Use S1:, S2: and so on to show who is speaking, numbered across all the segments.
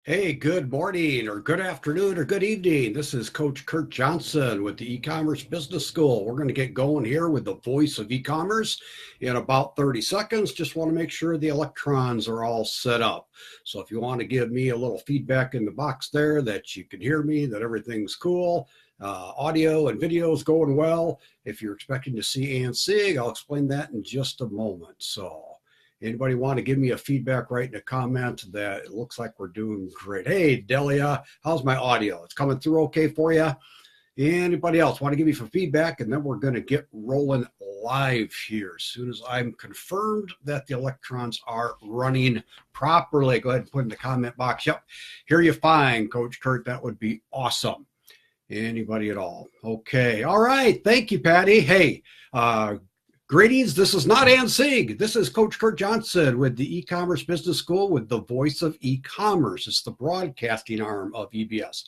S1: Hey, good morning or good afternoon or good evening. This is Coach Curt Johnson with the E-commerce Business School. We're going to get going here with the voice of e-commerce in about 30 seconds. Just want to make sure the electrons are all set up. So if you want to give me a little feedback in the box there that you can hear me, that everything's cool, audio and video is going well. If you're expecting to see Ann Sieg, I'll explain that in just a moment. So anybody want to give me a feedback, write in a comment that it looks like we're doing great. Hey, Delia, how's my audio? It's coming through okay for you? Anybody else want to give me some feedback? And then we're going to get rolling live here as soon as I'm confirmed that the electrons are running properly. Go ahead and put in the comment box. Yep, hear you fine, Coach Curt. That would be awesome. Anybody at all? Okay. All right. Thank you, Patty. Hey, greetings. This is not Ann Sieg. This is Coach Curt Johnson with the E-commerce Business School with the voice of e-commerce. It's the broadcasting arm of EBS.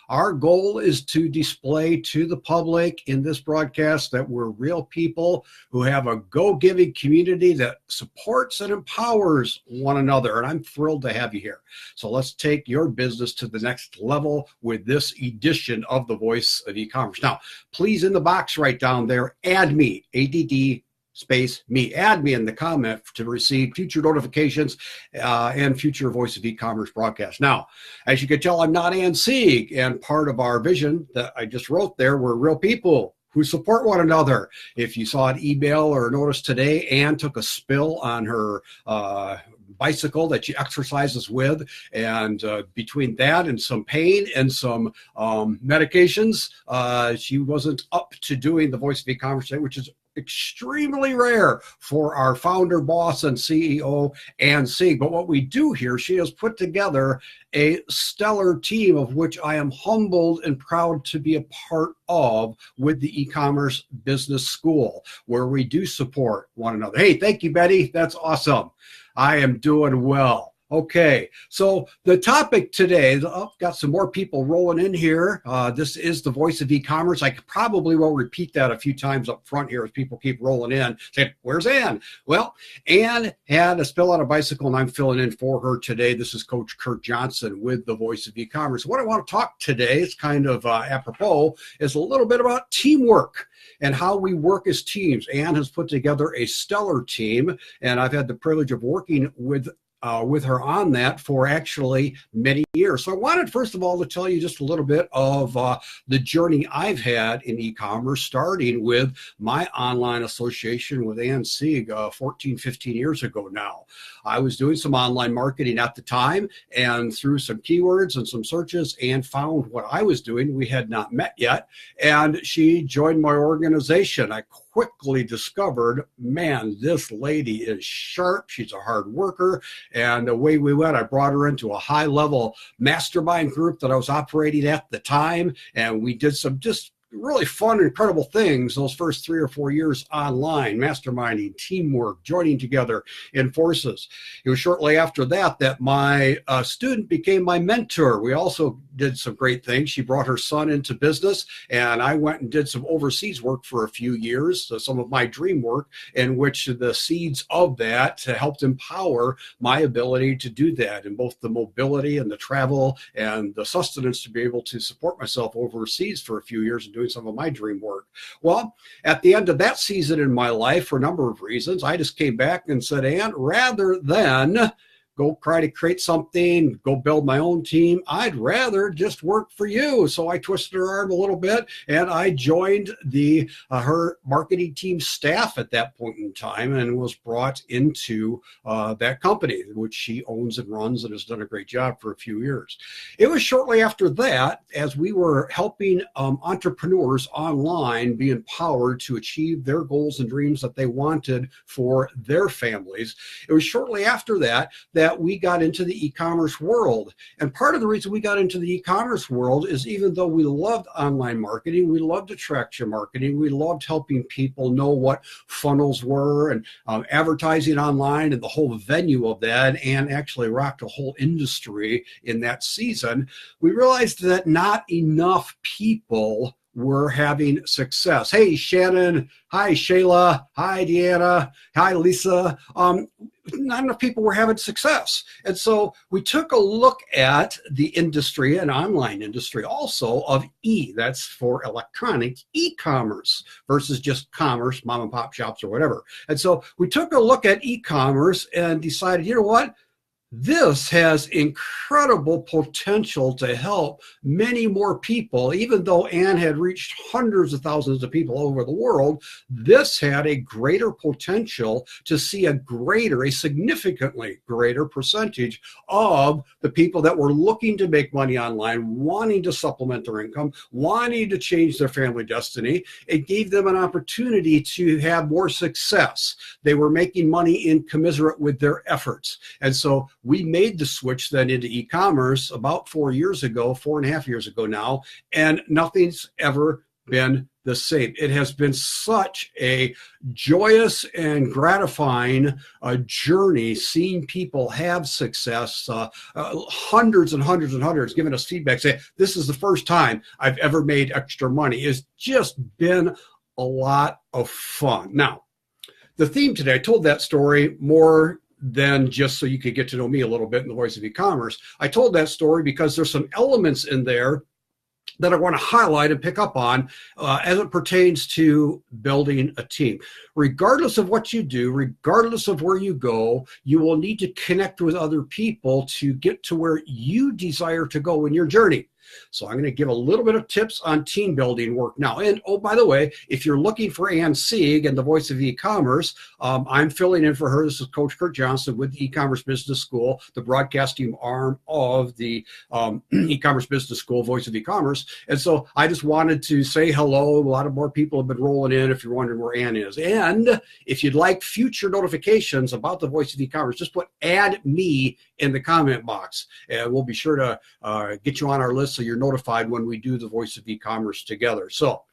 S1: Our goal is to display to the public in this broadcast that we're real people who have a go-giving community that supports and empowers one another. And I'm thrilled to have you here. So let's take your business to the next level with this edition of the voice of e-commerce. Now, please in the box right down there, add me, ADD space me, add me in the comment to receive future notifications and future voice of e-commerce broadcasts. Now, as you can tell, I'm not Ann Sieg, and part of our vision that I just wrote there, we're real people who support one another. If you saw an email or notice today, Ann took a spill on her bicycle that she exercises with, and between that and some pain and some medications, she wasn't up to doing the voice of e-commerce today, which is extremely rare for our founder, boss, and CEO, Ann Sieg. But what we do here, she has put together a stellar team of which I am humbled and proud to be a part of with the e-commerce business school, where we do support one another. Hey, thank you, Betty. That's awesome. I am doing well. Okay, so the topic today, got some more people rolling in here. This is the voice of e-commerce. I probably will repeat that a few times up front here as people keep rolling in. Saying, where's Ann? Well, Ann had a spill on a bicycle, and I'm filling in for her today. This is Coach Curt Johnson with the voice of e-commerce. What I want to talk today, it's kind of apropos, is a little bit about teamwork and how we work as teams. Ann has put together a stellar team, and I've had the privilege of working with her on that for actually many years. So I wanted, first of all, to tell you just a little bit of the journey I've had in e-commerce, starting with my online association with Ann Sieg 14, 15 years ago now. I was doing some online marketing at the time, and through some keywords and some searches, Ann found what I was doing. We had not met yet, and she joined my organization. I quickly discovered, man, this lady is sharp. She's a hard worker. And away we went. I brought her into a high-level mastermind group that I was operating at the time. And we did some just really fun, incredible things those first 3 or 4 years online, masterminding, teamwork, joining together in forces. It was shortly after that that my student became my mentor. We also did some great things. She brought her son into business, and I went and did some overseas work for a few years, some of my dream work, in which the seeds of that helped empower my ability to do that in both the mobility and the travel and the sustenance to be able to support myself overseas for a few years and doing some of my dream work. Well, at the end of that season in my life, for a number of reasons, I just came back and said, Ann, rather than go try to create something, go build my own team, I'd rather just work for you. So I twisted her arm a little bit, and I joined the her marketing team staff at that point in time, and was brought into that company, which she owns and runs and has done a great job for a few years. It was shortly after that, as we were helping entrepreneurs online be empowered to achieve their goals and dreams that they wanted for their families. It was shortly after that we got into the e-commerce world. And part of the reason we got into the e-commerce world is, even though we loved online marketing, we loved attraction marketing, we loved helping people know what funnels were and advertising online and the whole venue of that, and actually rocked a whole industry in that season, we realized that not enough people were having success. Hey, Shannon. Hi, Shayla. Hi, Deanna. Hi, Lisa. Not enough people were having success. And so we took a look at the industry and online industry also of that's for electronic e-commerce versus just commerce, mom and pop shops or whatever. And so we took a look at e-commerce and decided, you know what? This has incredible potential to help many more people. Even though Ann had reached hundreds of thousands of people all over the world, this had a greater potential to see a significantly greater percentage of the people that were looking to make money online, wanting to supplement their income, wanting to change their family destiny. It gave them an opportunity to have more success. They were making money in commensurate with their efforts. And so we made the switch then into e-commerce about 4.5 years ago now, and nothing's ever been the same. It has been such a joyous and gratifying journey seeing people have success. Hundreds and hundreds and hundreds giving us feedback saying, this is the first time I've ever made extra money. It's just been a lot of fun. Now, the theme today, I told that story more than just so you could get to know me a little bit in the voice of e-commerce. I told that story because there's some elements in there that I want to highlight and pick up on as it pertains to building a team. Regardless of what you do, regardless of where you go, you will need to connect with other people to get to where you desire to go in your journey. So I'm going to give a little bit of tips on team building work now. And oh, by the way, if you're looking for Ann Sieg and the voice of e-commerce, I'm filling in for her. This is Coach Curt Johnson with the E-commerce Business School, the broadcasting arm of the E-commerce Business School, voice of e-commerce. And so I just wanted to say hello. A lot of more people have been rolling in if you're wondering where Ann is. And if you'd like future notifications about the voice of e-commerce, just put add me in the comment box, and we'll be sure to get you on our list so you're notified when we do the voice of e-commerce together. So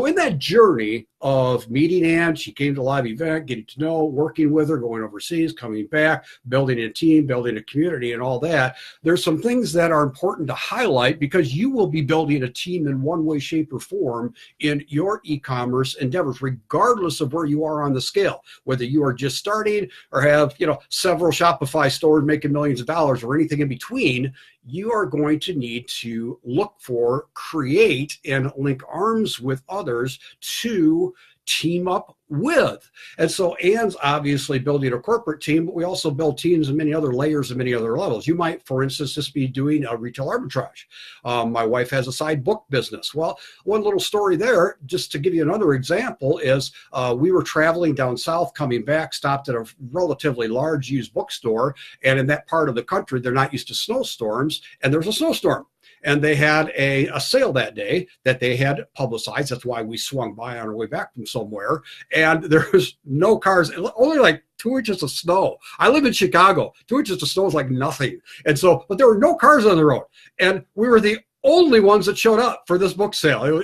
S1: in that journey of meeting Ann, she came to a live event, getting to know, working with her, going overseas, coming back, building a team, building a community, and all that. There's some things that are important to highlight because you will be building a team in one way, shape, or form in your e-commerce endeavors, regardless of where you are on the scale, whether you are just starting or have, several Shopify stores making millions of dollars or anything in between. You are going to need to look for, create, and link arms with others to team up with. And so Ann's obviously building a corporate team, but we also build teams in many other layers and many other levels. You might, for instance, just be doing a retail arbitrage. My wife has a side book business. Well, one little story there, just to give you another example, is we were traveling down south, coming back, stopped at a relatively large used bookstore. And in that part of the country, they're not used to snowstorms, and there's a snowstorm. And they had a sale that day that they had publicized. That's why we swung by on our way back from somewhere. And there was no cars, only like 2 inches of snow. I live in Chicago. 2 inches of snow is like nothing. And so, but there were no cars on the road. And we were the only ones that showed up for this book sale.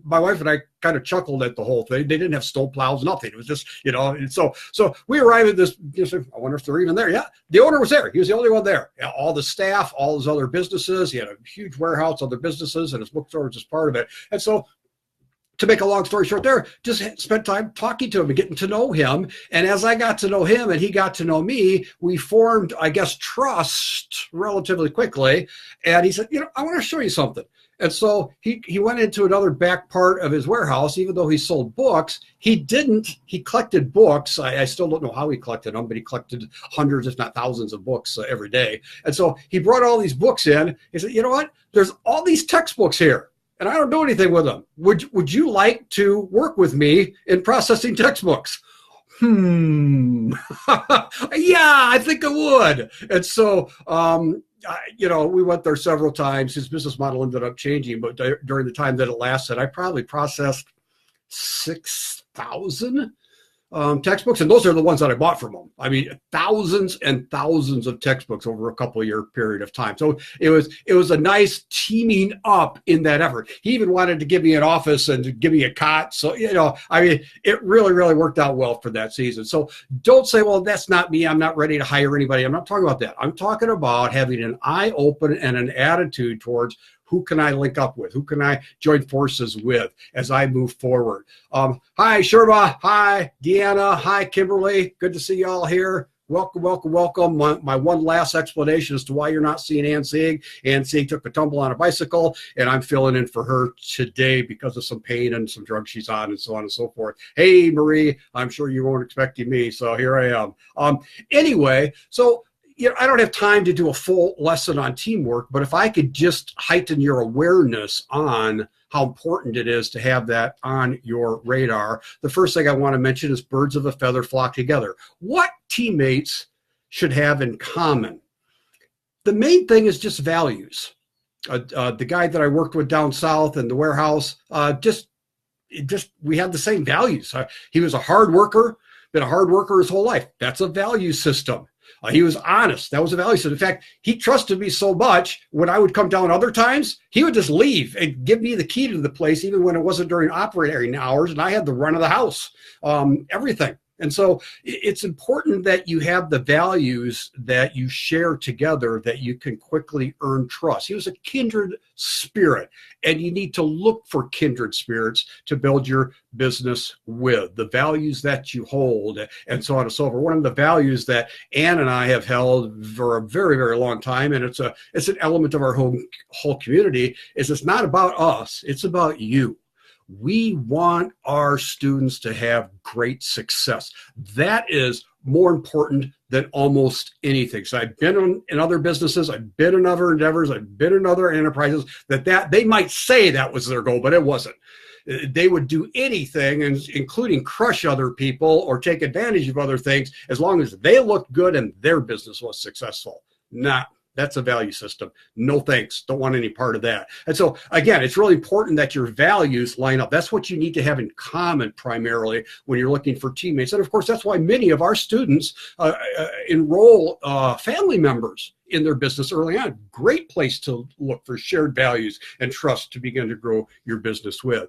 S1: My wife and I kind of chuckled at the whole thing. They didn't have snow plows, nothing. It was just, and so we arrived at this, I wonder if they're even there. Yeah, the owner was there. He was the only one there. All the staff, all his other businesses. He had a huge warehouse, other businesses, and his bookstore was just part of it. And so, to make a long story short there, just spent time talking to him and getting to know him. And as I got to know him and he got to know me, we formed, I guess, trust relatively quickly. And he said, I want to show you something. And so he went into another back part of his warehouse. Even though he sold books, he collected books. I still don't know how he collected them, but he collected hundreds, if not thousands of books every day. And so he brought all these books in. He said, you know what? There's all these textbooks here, and I don't do anything with them. Would you like to work with me in processing textbooks? Yeah, I think I would. And so, we went there several times. His business model ended up changing, but during the time that it lasted, I probably processed 6,000 textbooks, and those are the ones that I bought from him. I mean, thousands and thousands of textbooks over a couple of year period of time. So it was a nice teaming up in that effort. He even wanted to give me an office and to give me a cot. So, it really, really worked out well for that season. So don't say, well, that's not me. I'm not ready to hire anybody. I'm not talking about that. I'm talking about having an eye open and an attitude towards Who can I link up with? Who can I join forces with as I move forward? Hi, Sherba. Hi, Deanna. Hi, Kimberly. Good to see you all here. Welcome, welcome, welcome. My one last explanation as to why you're not seeing Ann Sieg. Ann Sieg took a tumble on a bicycle, and I'm filling in for her today because of some pain and some drugs she's on and so on and so forth. Hey, Marie, I'm sure you weren't expecting me, so here I am. Anyway, so I don't have time to do a full lesson on teamwork, but if I could just heighten your awareness on how important it is to have that on your radar. The first thing I want to mention is birds of a feather flock together. What teammates should have in common? The main thing is just values. The guy that I worked with down south in the warehouse, we had the same values. He was a hard worker, been a hard worker his whole life. That's a value system. He was honest. That was a value system. In fact, he trusted me so much when I would come down other times, he would just leave and give me the key to the place, even when it wasn't during operating hours, and I had the run of the house, everything. And so it's important that you have the values that you share together that you can quickly earn trust. He was a kindred spirit, and you need to look for kindred spirits to build your business with, the values that you hold, and so on and so forth. One of the values that Ann and I have held for a very, very long time, and it's an element of our whole community, is it's not about us, it's about you. We want our students to have great success. That is more important than almost anything. So I've been in other businesses, I've been in other endeavors, I've been in other enterprises that they might say that was their goal, but it wasn't. They would do anything, including crush other people or take advantage of other things, as long as they looked good and their business was successful. That's a value system. No thanks. Don't want any part of that. And so, again, it's really important that your values line up. That's what you need to have in common primarily when you're looking for teammates. And of course, that's why many of our students enroll family members in their business early on. Great place to look for shared values and trust to begin to grow your business with.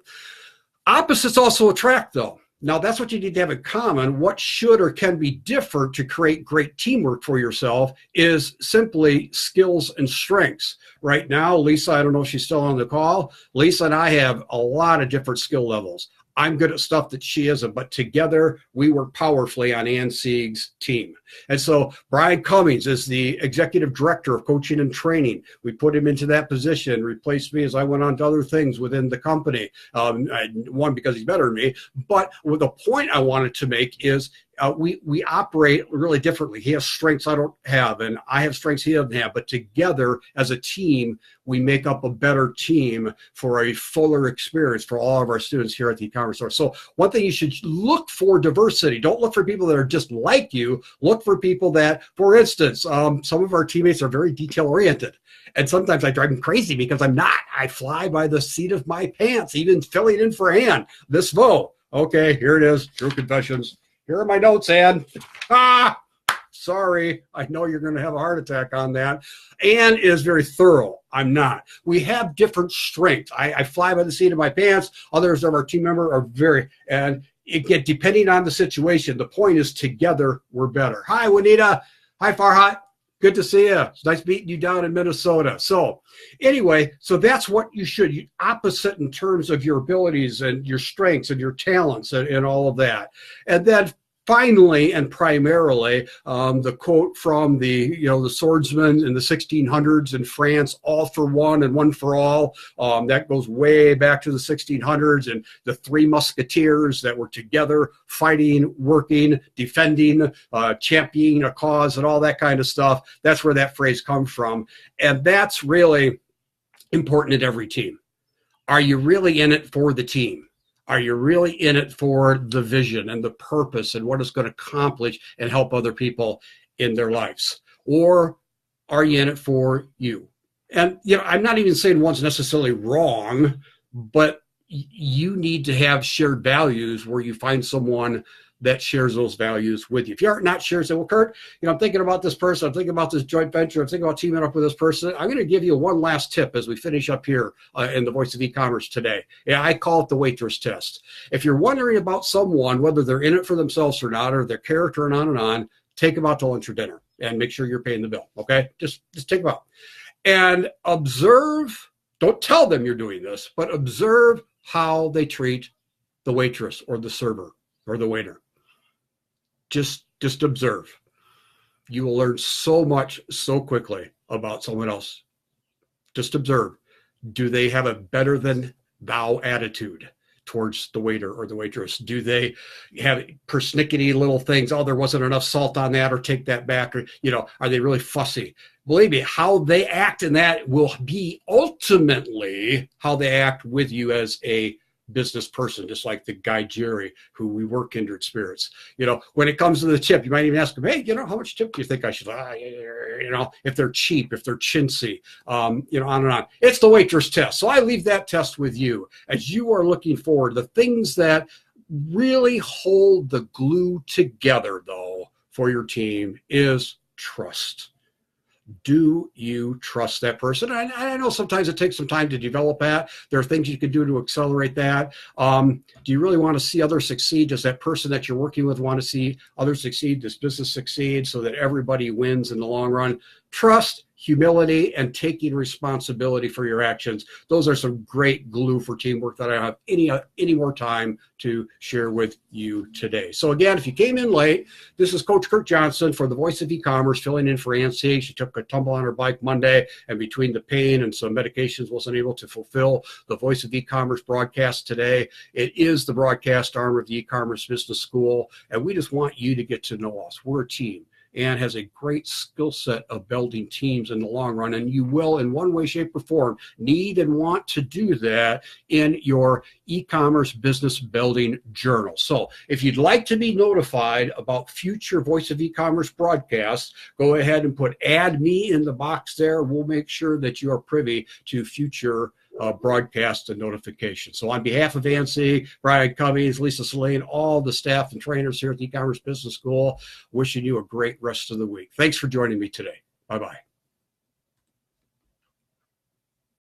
S1: Opposites also attract, though. Now, that's what you need to have in common. What should or can be different to create great teamwork for yourself is simply skills and strengths. Right now, Lisa, I don't know if she's still on the call. Lisa and I have a lot of different skill levels. I'm good at stuff that she isn't, but together we work powerfully on Ann Sieg's team. And so Brian Cummings is the executive director of coaching and training. We put him into that position, replaced me as I went on to other things within the company. One, because he's better than me, but the point I wanted to make is we operate really differently. He has strengths I don't have, and I have strengths he doesn't have. But together as a team, we make up a better team for a fuller experience for all of our students here at the e-commerce store. So one thing, you should look for diversity. Don't look for people that are just like you. Look for people that, for instance, some of our teammates are very detail-oriented. And sometimes I drive them crazy because I'm not. I fly by the seat of my pants, even filling in for Ann. This vote. Okay, here it is. True confessions. Here are my notes, Ann. Sorry. I know you're going to have a heart attack on that. Ann is very thorough. I'm not. We have different strengths. I fly by the seat of my pants. Others of our team members are and again, depending on the situation, the point is together we're better. Hi, Juanita. Hi, Farhat. Good to see you. It's nice meeting you down in Minnesota. So anyway, so that's what you should, opposite in terms of your abilities and your strengths and your talents and all of that. And then finally and primarily, the quote from the swordsman in the 1600s in France, all for one and one for all. That goes way back to the 1600s, and the three musketeers that were together fighting, working, defending, championing a cause and all that kind of stuff. That's where that phrase comes from. And that's really important in every team. Are you really in it for the team? Are you really in it for the vision and the purpose and what it's going to accomplish and help other people in their lives? Or are you in it for you? And, I'm not even saying one's necessarily wrong, but you need to have shared values where you find someone that shares those values with you. If you're not sharing, say, well, Curt, I'm thinking about this person, I'm thinking about this joint venture, I'm thinking about teaming up with this person. I'm going to give you one last tip as we finish up here in the Voice of E-commerce today. Yeah, I call it the waitress test. If you're wondering about someone, whether they're in it for themselves or not, or their character and on, take them out to lunch or dinner and make sure you're paying the bill, okay? Just take them out. And observe Don't tell them you're doing this, but observe how they treat the waitress or the server or the waiter. Just observe. You will learn so much so quickly about someone else. Just observe. Do they have a better than thou attitude towards the waiter or the waitress? Do they have persnickety little things? Oh, there wasn't enough salt on that, or take that back, or, are they really fussy? Believe me, how they act in that will be ultimately how they act with you as a business person, just like the guy Jerry, who we work kindred spirits. When it comes to the tip, you might even ask them, hey, how much tip do you think I should, if they're cheap, if they're chintzy, on and on. It's the waitress test. So I leave that test with you as you are looking forward. The things that really hold the glue together, though, for your team is trust. Do you trust that person? I know sometimes it takes some time to develop that. There are things you can do to accelerate that. Do you really want to see others succeed? Does that person that you're working with want to see others succeed? Does business succeed so that everybody wins in the long run? Trust, humility, and taking responsibility for your actions. Those are some great glue for teamwork that I don't have any more time to share with you today. So again, if you came in late, this is Coach Curt Johnson for the Voice of E-commerce, filling in for Nancy. She took a tumble on her bike Monday, and between the pain and some medications wasn't able to fulfill the Voice of E-commerce broadcast today. It is the broadcast arm of the E-commerce Business School, and we just want you to get to know us. We're a team, and has a great skill set of building teams in the long run. And you will, in one way, shape, or form, need and want to do that in your e-commerce business building journal. So if you'd like to be notified about future Voice of E-commerce broadcasts, go ahead and put add me in the box there. We'll make sure that you are privy to future broadcast and notifications. So on behalf of Nancy, Brian Cummings, Lisa Saline, all the staff and trainers here at the E-commerce Business School, wishing you a great rest of the week. Thanks for joining me today. Bye-bye.